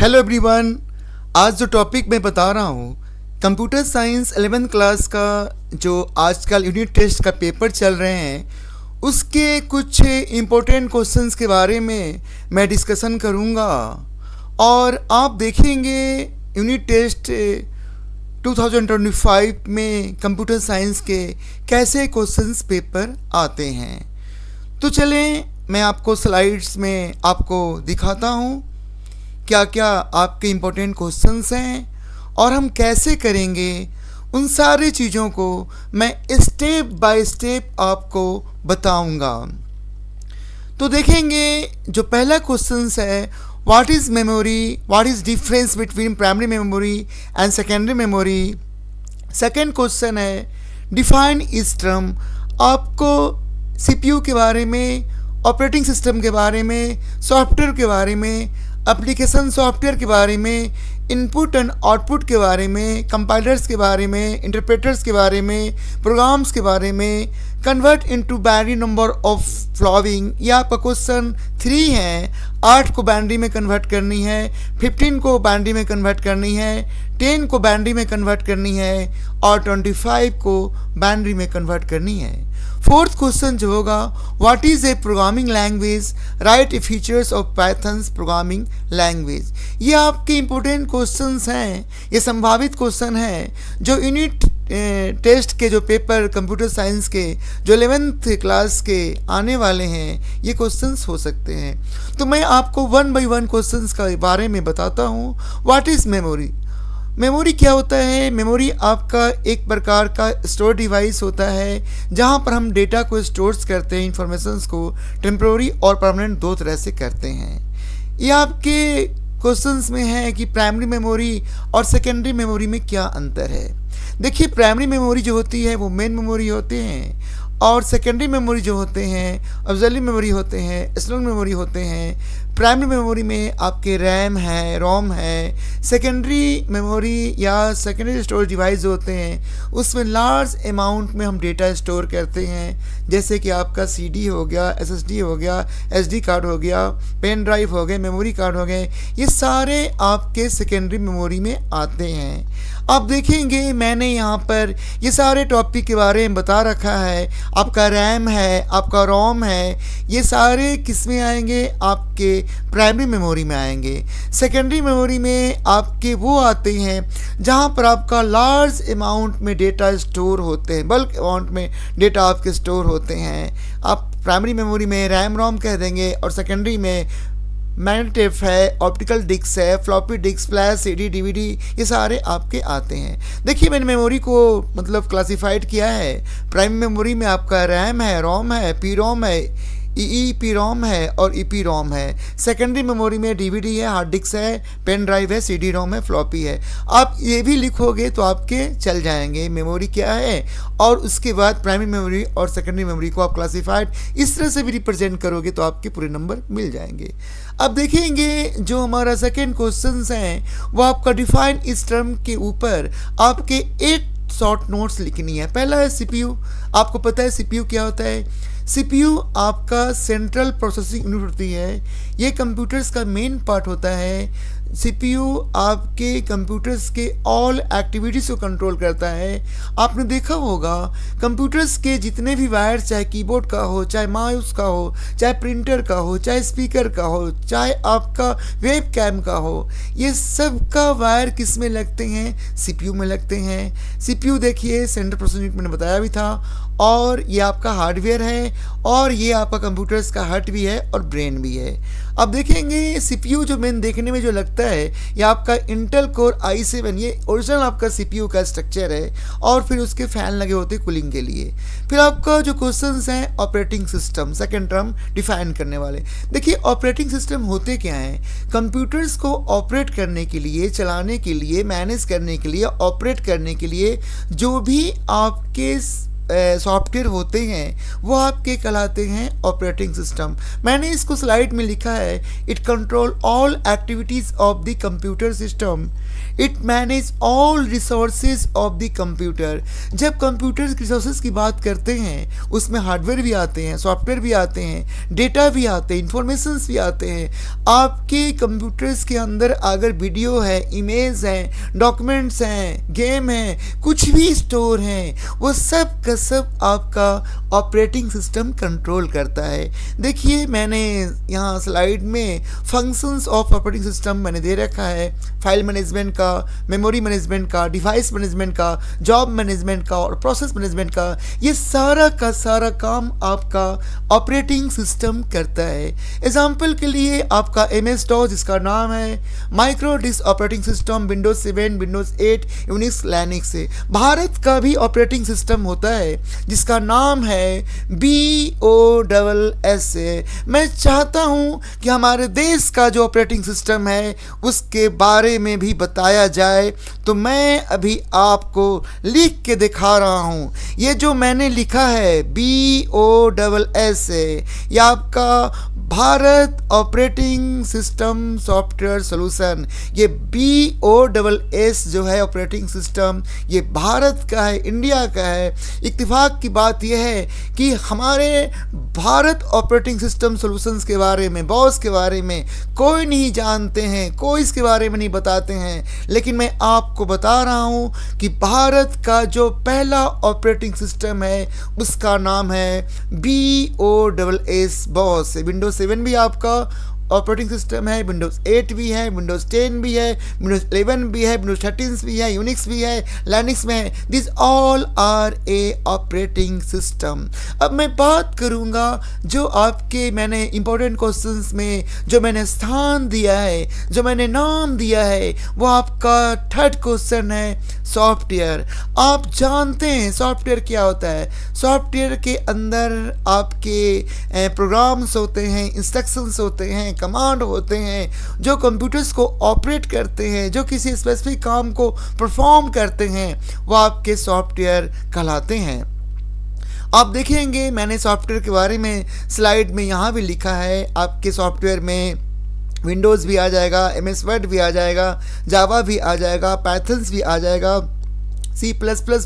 Hello everyone. आज जो topic मैं बता रहा हूँ कंप्यूटर साइंस 11th क्लास का जो आजकल यूनिट टेस्ट का पेपर चल रहे हैं उसके कुछ इम्पोर्टेंट क्वेश्चंस के बारे में मैं डिस्कशन करूँगा और आप देखेंगे यूनिट टेस्ट 2025 में कंप्यूटर साइंस के कैसे क्वेश्चंस पेपर आते हैं। तो चलें मैं आपको स्लाइड्स में आपको दिखाता हूँ क्या क्या आपके इम्पोर्टेंट क्वेश्चंस हैं और हम कैसे करेंगे उन सारी चीज़ों को मैं स्टेप बाय स्टेप आपको बताऊंगा। तो देखेंगे जो पहला क्वेश्चंस है what is memory, what is difference between primary memory and secondary memory. Second question है डिफाइन ईच टर्म। आपको सीपीयू के बारे में, ऑपरेटिंग सिस्टम के बारे में, सॉफ्टवेयर के बारे में, एप्लीकेशन सॉफ्टवेयर के बारे में, इनपुट एंड आउटपुट के बारे में, कंपाइलर्स के बारे में, इंटरप्रेटर्स के बारे में, प्रोग्राम्स के बारे में, convert into binary number of following. यह आपका क्वेश्चन 3 है। 8 को बाइनरी में कन्वर्ट करनी है, 15 को बाइनरी में कन्वर्ट करनी है, 10 को बाइनरी में कन्वर्ट करनी है और 25 को बाइनरी में कन्वर्ट करनी है। फोर्थ क्वेश्चन जो होगा what is a programming language, right A features of pythons programming language. ये आपके इम्पोर्टेंट क्वेश्चंस हैं, ये संभावित क्वेश्चन हैं जो यूनिट टेस्ट के जो पेपर कंप्यूटर साइंस के जो 11th क्लास के आने वाले हैं ये क्वेश्चंस हो सकते हैं। तो मैं आपको 1 by 1 क्वेश्चंस के बारे में बताता हूँ। What is memory. मेमोरी क्या होता है? मेमोरी आपका एक प्रकार का स्टोर डिवाइस होता है जहाँ पर हम डेटा को स्टोर्स करते हैं, इंफॉर्मेशंस को टेम्प्रोरी और परमानेंट दो तरह से करते हैं। ये आपके क्वेश्चंस में है कि प्राइमरी मेमोरी और सेकेंडरी मेमोरी में क्या अंतर है। देखिए प्राइमरी मेमोरी जो होती है वो मेन मेमोरी होते हैं और सेकेंडरी मेमोरी जो होते हैं ऑक्सिलरी मेमोरी होते हैं, एक्सटर्नल मेमोरी होते हैं। प्राइमरी मेमोरी में आपके रैम है, रोम है। सेकेंडरी मेमोरी या सेकेंडरी स्टोरेज डिवाइस जो होते हैं उसमें लार्ज अमाउंट में हम डेटा स्टोर करते हैं, जैसे कि आपका सीडी हो गया, एसएसडी हो गया, एसडी कार्ड हो गया, पेन ड्राइव हो गए, मेमोरी कार्ड हो गए। ये सारे आपके सेकेंडरी मेमोरी में आते हैं। आप देखेंगे मैंने यहाँ पर ये सारे टॉपिक के बारे में बता रखा है। आपका रैम है, आपका रोम है, ये सारे किस में आएंगे? आपके प्राइमरी मेमोरी में आएंगे। सेकेंडरी मेमोरी में आपके वो आते हैं जहाँ पर आपका लार्ज अमाउंट में डेटा स्टोर होते हैं, बल्क अमाउंट में डेटा आपके स्टोर होते हैं। आप प्राइमरी मेमोरी में रैम रोम कह देंगे और सेकेंडरी में मैग्नेटिक है, ऑप्टिकल डिस्क है, floppy disk, flash, CD, DVD, ये सारे आपके आते हैं। देखिए मैंने मेमोरी को मतलब क्लासिफाइड किया है। प्राइमरी मेमोरी में आपका रैम है, रोम है, पी रोम है, ई रोम है और ईपी रोम है। सेकेंडरी मेमोरी में डीवीडी है, हार्ड डिस्क है, पेन ड्राइव है, सीडी रोम है, फ्लॉपी है। आप ये भी लिखोगे तो आपके चल जाएंगे मेमोरी क्या है और उसके बाद प्राइमरी मेमोरी और सेकेंडरी मेमोरी को आप क्लासिफाइड इस तरह से भी रिप्रेजेंट करोगे तो आपके पूरे नंबर मिल जाएंगे। अब देखेंगे जो हमारा सेकेंड क्वेश्चन हैं वो आपका डिफाइन इस टर्म के ऊपर आपके 8 शॉर्ट नोट्स लिखनी है। पहला है सीपीयू। आपको पता है सीपीयू क्या होता है? सीपीयू आपका सेंट्रल प्रोसेसिंग यूनिट होती है। ये कंप्यूटर्स का मेन पार्ट होता है। सीपीयू आपके कंप्यूटर्स के ऑल एक्टिविटीज़ को कंट्रोल करता है। आपने देखा होगा कंप्यूटर्स के जितने भी वायर्स, चाहे कीबोर्ड का हो, चाहे माउस का हो, चाहे प्रिंटर का हो, चाहे स्पीकर का हो, चाहे आपका वेब कैम का हो, ये सब का वायर किस में लगते हैं? सीपीयू में लगते हैं। सीपीयू देखिए सेंट्रल प्रोसेसिंग यूनिट मैंने बताया भी था और ये आपका हार्डवेयर है और ये आपका कंप्यूटर्स का हार्ट भी है और ब्रेन भी है। अब देखेंगे सीपीयू जो मेन देखने में जो लगता है ये आपका इंटेल कोर i7, ये ओरिजिनल आपका सीपीयू का स्ट्रक्चर है और फिर उसके फैन लगे होते हैं कूलिंग के लिए। फिर आपका जो क्वेश्चंस हैं operating system, second term define करने वाले। देखिए ऑपरेटिंग सिस्टम होते क्या हैं? कंप्यूटर्स को ऑपरेट करने के लिए, चलाने के लिए, मैनेज करने के लिए, ऑपरेट करने के लिए जो भी आपके सॉफ्टवेयर होते हैं वो आपके कहलाते हैं ऑपरेटिंग सिस्टम। मैंने इसको स्लाइड में लिखा है, it control all activities of the computer system, it manage all resources of the computer. जब कंप्यूटर रिसोर्सेज की बात करते हैं उसमें हार्डवेयर भी आते हैं, सॉफ्टवेयर भी आते हैं, डेटा भी आते हैं, इंफॉर्मेशंस भी आते हैं। आपके कंप्यूटर्स के अंदर अगर वीडियो है, इमेज है, डॉक्यूमेंट्स हैं, गेम है, कुछ भी स्टोर हैं, वो सब का सब आपका ऑपरेटिंग सिस्टम कंट्रोल करता है। देखिए मैंने यहाँ स्लाइड में फंक्शंस ऑफ ऑपरेटिंग सिस्टम मैंने दे रखा है, फाइल मैनेजमेंट का, मेमोरी मैनेजमेंट का, डिवाइस मैनेजमेंट का, जॉब मैनेजमेंट का और प्रोसेस मैनेजमेंट का। ये सारा का सारा काम आपका ऑपरेटिंग सिस्टम करता है। एग्जाम्पल के लिए आपका MS DOS जिसका नाम है micro disk operating system, Windows 7, Windows 8, Unix, Linux से। भारत का भी ऑपरेटिंग सिस्टम होता है जिसका नाम है BOSS। मैं चाहता हूं कि हमारे देश का जो ऑपरेटिंग सिस्टम है उसके बारे में भी बताया जाए, तो मैं अभी आपको लिख के दिखा रहा हूं। ये जो मैंने लिखा है BOSS ये आपका Bharat operating system software solution. ये BOSS जो है ऑपरेटिंग सिस्टम ये भारत का है, इंडिया का है। इत्तेफाक की बात यह है कि हमारे भारत ऑपरेटिंग सिस्टम सॉल्यूशंस के बारे में, बॉस के बारे में कोई नहीं जानते हैं, कोई इसके बारे में नहीं बताते हैं, लेकिन मैं आपको बता रहा हूँ कि भारत का जो पहला ऑपरेटिंग सिस्टम है उसका नाम है BOSS बॉस। विंडोज 7 भी आपका ऑपरेटिंग सिस्टम है, विंडोज 8 भी है, विंडोज 10 भी है, विंडोज 11 भी है, विंडोज 13 भी है, यूनिक्स भी है, लिनक्स में है। This all are a operating system. अब मैं बात करूंगा जो आपके मैंने इंपॉर्टेंट क्वेश्चंस में जो मैंने स्थान दिया है, जो मैंने नाम दिया है, वो आपका थर्ड क्वेश्चन है सॉफ्टवेयर। आप जानते हैं सॉफ्टवेयर क्या होता है? सॉफ्टवेयर के अंदर आपके प्रोग्राम्स होते हैं, इंस्ट्रक्शंस होते हैं, कमांड होते हैं जो कंप्यूटर्स को ऑपरेट करते हैं, जो किसी स्पेसिफिक काम को परफॉर्म करते हैं, वो आपके सॉफ्टवेयर कहलाते हैं। आप देखेंगे मैंने सॉफ्टवेयर के बारे में स्लाइड में यहाँ भी लिखा है। आपके सॉफ्टवेयर में विंडोज़ भी आ जाएगा, MS वर्ड भी आ जाएगा, जावा भी आ जाएगा, पाइथन्स भी आ जाएगा, C++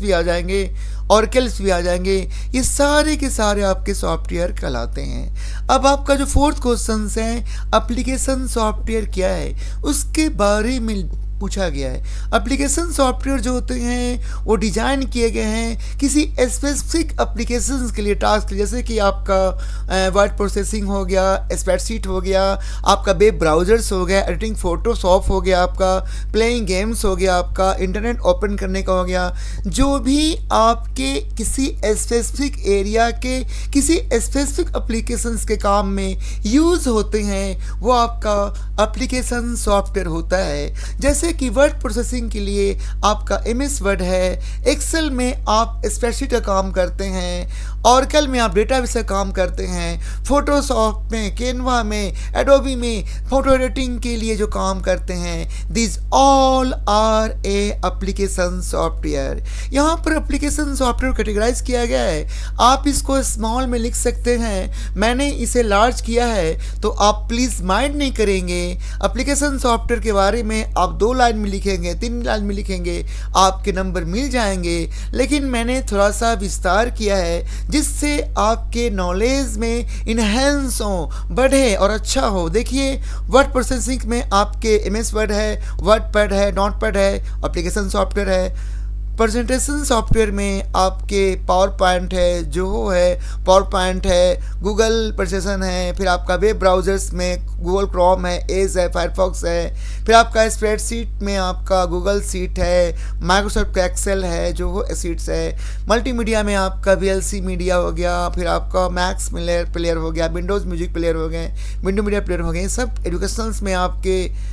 भी आ जाएंगे, ऑरेकल्स भी आ जाएंगे। ये सारे के सारे आपके सॉफ्टवेयर कहलाते हैं। अब आपका जो फोर्थ क्वेश्चन है एप्लीकेशन सॉफ्टवेयर क्या है, उसके बारे में पूछा गया है। एप्लीकेशन सॉफ्टवेयर जो होते हैं वो डिजाइन किए गए हैं किसी स्पेसिफिक एप्लीकेशंस के लिए, टास्क के लिए, जैसे कि आपका वर्ड प्रोसेसिंग हो गया, स्प्रेडशीट हो गया, आपका वेब ब्राउजर्स हो गया, एडिटिंग फोटोशॉप हो गया, आपका प्लेइंग गेम्स हो गया, आपका इंटरनेट ओपन करने का हो गया। जो भी आपके किसी स्पेसिफिक एरिया के किसी स्पेसिफिक एप्लीकेशंस के काम में यूज़ होते हैं वो आपका एप्लीकेशन सॉफ्टवेयर होता है। जैसे कि वर्ड प्रोसेसिंग के लिए आपका MS वर्ड है, एक्सेल में आप स्प्रेडशीट का काम करते हैं, ऑरेकल में आप डेटाबेस का काम करते हैं, फोटोशॉप में, कैनवा में, एडोबी में फोटो एडिटिंग के लिए जो काम करते हैं, this all are a application software. यहाँ पर एप्लीकेशन सॉफ्टवेयर कैटेगराइज किया गया है। आप इसको स्मॉल में लिख सकते हैं, मैंने इसे लार्ज किया है तो आप प्लीज़ माइंड नहीं करेंगे। एप्लीकेशन सॉफ्टवेयर के बारे में आप 2 लाइन में लिखेंगे, 3 लाइन में लिखेंगे, आपके नंबर मिल जाएंगे, लेकिन मैंने थोड़ा सा विस्तार किया है जिससे आपके नॉलेज में इन्हेंस हो, बढ़े और अच्छा हो। देखिए वर्ड प्रोसेसिंग में आपके MS वर्ड है, वर्ड पैड है, नोट पैड है, एप्लीकेशन सॉफ्टवेयर है। प्रेजेंटेशन सॉफ्टवेयर में आपके पावर पॉइंट है, जो है पावर पॉइंट है, गूगल प्रेजेंटेशन है, फिर आपका वेब ब्राउजर्स में गूगल क्रोम है, एज है, फायरफॉक्स है, फिर आपका स्प्रेडशीट में आपका गूगल शीट है, माइक्रोसॉफ्ट का एक्सेल है जो वो शीट्स है, मल्टीमीडिया में आपका VLC मीडिया हो गया, फिर आपका मैक्स प्लेयर हो गया, विंडोज़ म्यूजिक प्लेयर हो गए, विंडो मीडिया प्लेयर हो गए। सब एजुकेशनल्स में आपके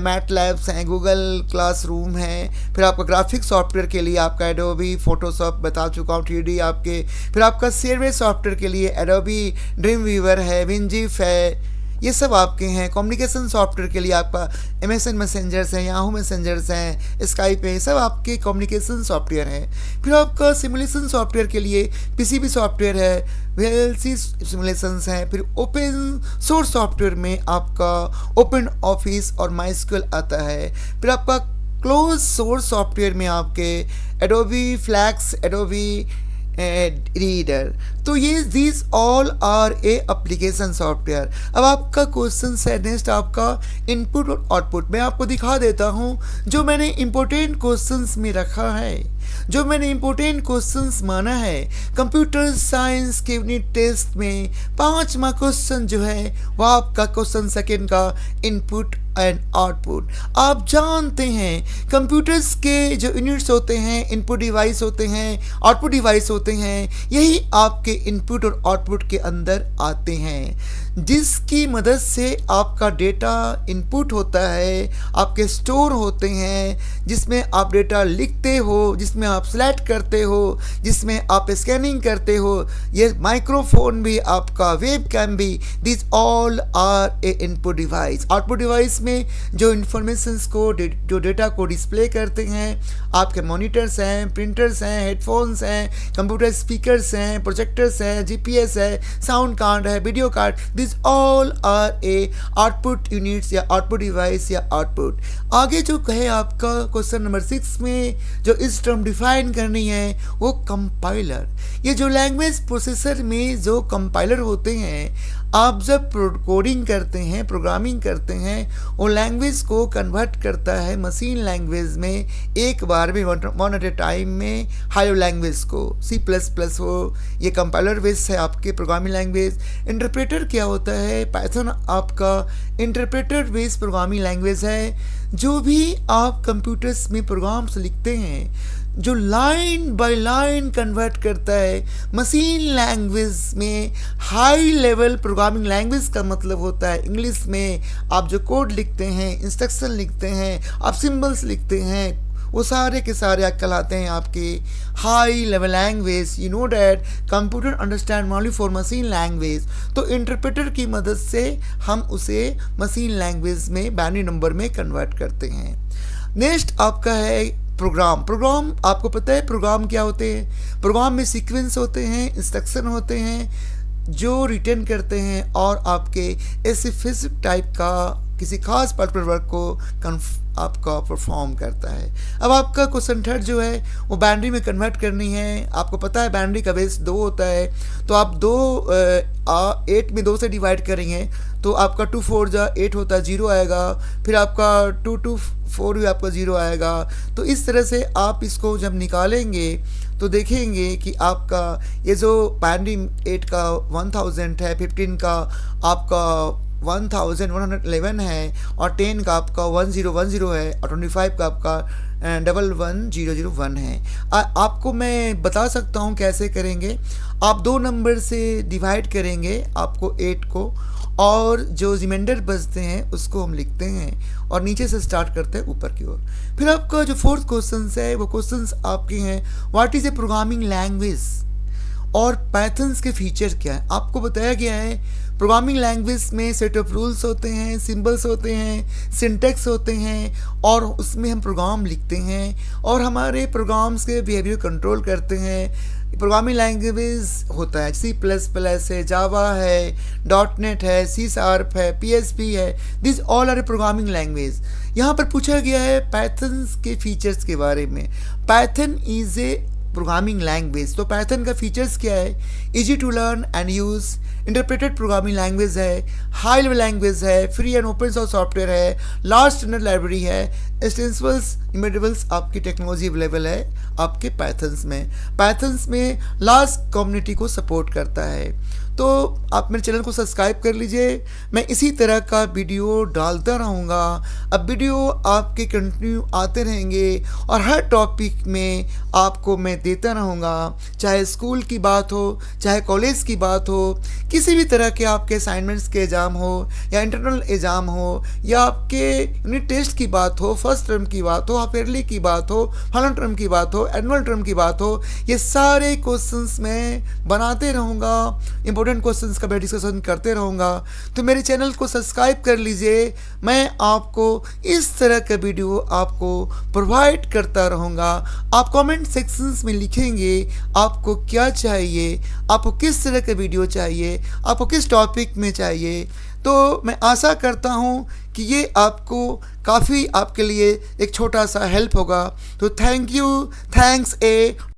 मैट लैब्स हैं, गूगल क्लासरूम है, फिर आपका ग्राफिक सॉफ्टवेयर के लिए आपका एडोबी फोटोशॉप बता चुका हूँ, 3D आपके, फिर आपका सर्वे सॉफ्टवेयर के लिए एडोबी ड्रीम वीवर है, विनजिफ है, ये सब आपके हैं। कम्युनिकेशन सॉफ्टवेयर के लिए आपका MSN मैसेंजर्स हैं, याहू मैसेंजर्स हैं, स्काइप है, सब आपके कम्युनिकेशन सॉफ्टवेयर हैं। फिर आपका सिमुलेशन सॉफ्टवेयर के लिए PCB सॉफ्टवेयर है, VLC सिमुलेशंस हैं। फिर ओपन सोर्स सॉफ्टवेयर में आपका ओपन ऑफिस और MySQL आता है। फिर आपका क्लोज सोर्स सॉफ्टवेयर में आपके एडोबी फ्लैक्स, एडोबी रीडर। तो ये these all are a application software. अब आपका क्वेश्चन है नेक्स्ट आपका इनपुट और आउटपुट। मैं आपको दिखा देता हूँ जो मैंने इंपॉर्टेंट क्वेश्चंस में रखा है, जो मैंने इंपॉर्टेंट क्वेश्चंस माना है। कंप्यूटर साइंस के यूनिट टेस्ट में 5वां क्वेश्चन जो है वह आपका क्वेश्चन सेकंड का इनपुट एंड आउटपुट। आप जानते हैं कंप्यूटर्स के जो यूनिट्स होते हैं, इनपुट डिवाइस होते हैं, आउटपुट डिवाइस होते हैं, यही आपके इनपुट और आउटपुट के अंदर आते हैं, जिसकी मदद से आपका डेटा इनपुट होता है, आपके स्टोर होते हैं, जिसमें आप डेटा लिखते हो, जिसमें आप सेलेक्ट करते हो, जिसमें आप स्कैनिंग करते हो। ये माइक्रोफोन भी आपका, वेब कैम भी, this all are a input device. Output device में जो इंफॉर्मेशंस को, जो डेटा को डिस्प्ले करते हैं, आपके मॉनिटर्स हैं, प्रिंटर्स हैं, हेडफोन्स हैं, कंप्यूटर स्पीकर्स हैं, प्रोजेक्टर्स हैं, GPS है, साउंड कार्ड है, video card, this all are a output units या आउटपुट डिवाइस या आउटपुट। आगे जो कहे आपका क्वेश्चन नंबर 6 में जो इस टर्म डिफाइन करनी है वो कंपाइलर। ये जो लैंग्वेज प्रोसेसर में जो कंपाइलर होते हैं, आप जब कोडिंग करते हैं, प्रोग्रामिंग करते हैं, वो लैंग्वेज को कन्वर्ट करता है मशीन लैंग्वेज में एक बार में, वन एट ए टाइम में, हायर लैंग्वेज को। C++ हो, ये कंपाइलर बेस है आपके प्रोग्रामिंग लैंग्वेज। इंटरप्रेटर क्या होता है? पाइथन आपका इंटरप्रेटर बेस प्रोग्रामिंग लैंग्वेज है। जो भी आप कंप्यूटर्स में प्रोग्राम्स लिखते हैं, जो लाइन बाय लाइन कन्वर्ट करता है मशीन लैंग्वेज में, हाई लेवल प्रोग्रामिंग लैंग्वेज का मतलब होता है इंग्लिश में आप जो कोड लिखते हैं, इंस्ट्रक्शन लिखते हैं, आप सिंबल्स लिखते हैं, वो सारे के सारे कहलाते हैं आपके high level language. You know that computer understand only for machine language. तो इंटरप्रेटर की मदद से हम उसे मशीन लैंग्वेज में बाइनरी नंबर में कन्वर्ट करते हैं। नेक्स्ट आपका है प्रोग्राम। प्रोग्राम आपको पता है प्रोग्राम क्या होते हैं? प्रोग्राम में सीक्वेंस होते हैं, इंस्ट्रक्शन होते हैं जो रिटर्न करते हैं और आपके स्पेसिफिक टाइप का किसी खास पर्टिकुलर वर्क को आपका परफॉर्म करता है। अब आपका क्वेश्चन थर्ड जो है वो बाइनरी में कन्वर्ट करनी है। आपको पता है बाइनरी का बेस 2 होता है, तो आप 8 में 2 से डिवाइड करेंगे तो आपका 2 4 जा 8 होता है, 0 आएगा। फिर आपका 2 2 4 भी आपका 0 आएगा। तो इस तरह से आप इसको जब निकालेंगे तो देखेंगे कि आपका ये जो बाइनरी 8 का 1000 है, 15 का आपका 1111 है, और 10 का आपका 1010 है, और 25 का आपका 11001 है। आपको मैं बता सकता हूँ कैसे करेंगे। आप 2 नंबर से डिवाइड करेंगे आपको 8 को, और जो रिमाइंडर बचते हैं उसको हम लिखते हैं और नीचे से स्टार्ट करते हैं ऊपर की ओर। फिर आपका जो फोर्थ क्वेश्चन है वो क्वेश्चन आपके हैं what is a programming language और पाइथन्स के फीचर क्या है। आपको बताया गया है प्रोग्रामिंग लैंग्वेज में सेट ऑफ रूल्स होते हैं, सिंबल्स होते हैं, सिंटेक्स होते हैं, और उसमें हम प्रोग्राम लिखते हैं और हमारे प्रोग्राम्स के बिहेवियर कंट्रोल करते हैं। प्रोग्रामिंग लैंग्वेज होता है C++ है, जावा है, .NET है, C# है, PHP है, this all are a programming language. यहाँ पर पूछा गया है पाइथन के फीचर्स के बारे में। Python is a programming language. तो पाइथन का फीचर्स क्या है? Easy to learn and use, interpreted programming language है, हाई लेवल लैंग्वेज है, free and open source software है, लार्ज स्टैंडर्ड लाइब्रेरी है, एक्सटेंसिबल्स इमेटेबल्स आपकी टेक्नोलॉजी अवेलेबल है आपके पाइथन्स में। पाइथन्स में लार्ज कम्युनिटी को सपोर्ट करता है। तो आप मेरे चैनल को सब्सक्राइब कर लीजिए, मैं इसी तरह का वीडियो डालता रहूँगा। अब वीडियो आपके कंटिन्यू आते रहेंगे और हर टॉपिक में आपको मैं देता रहूँगा, चाहे स्कूल की बात हो, चाहे कॉलेज की बात हो, किसी भी तरह के आपके असाइनमेंट्स के एग्ज़ाम हो या इंटरनल एग्ज़ाम हो या आपके यूनिट टेस्ट की बात हो, फर्स्ट टर्म की बात हो, हाफ ईयरली की बात हो, फाइनल टर्म की बात हो, एनुअल टर्म की बात हो, ये सारे क्वेश्चंस मैं बनाते रहूँगा। इंपॉर्टेंट इम्पोर्टेंट क्वेश्चंस का मैं डिस्कशन करते रहूँगा। तो मेरे चैनल को सब्सक्राइब कर लीजिए। मैं आपको इस तरह का वीडियो आपको प्रोवाइड करता रहूँगा। आप कमेंट सेक्शंस में लिखेंगे आपको क्या चाहिए, आपको किस तरह का वीडियो चाहिए, आपको किस टॉपिक में चाहिए। तो मैं आशा करता हूँ कि ये आपको काफ़ी आपके लिए एक छोटा सा हेल्प होगा। तो थैंक यू, थैंक्स ए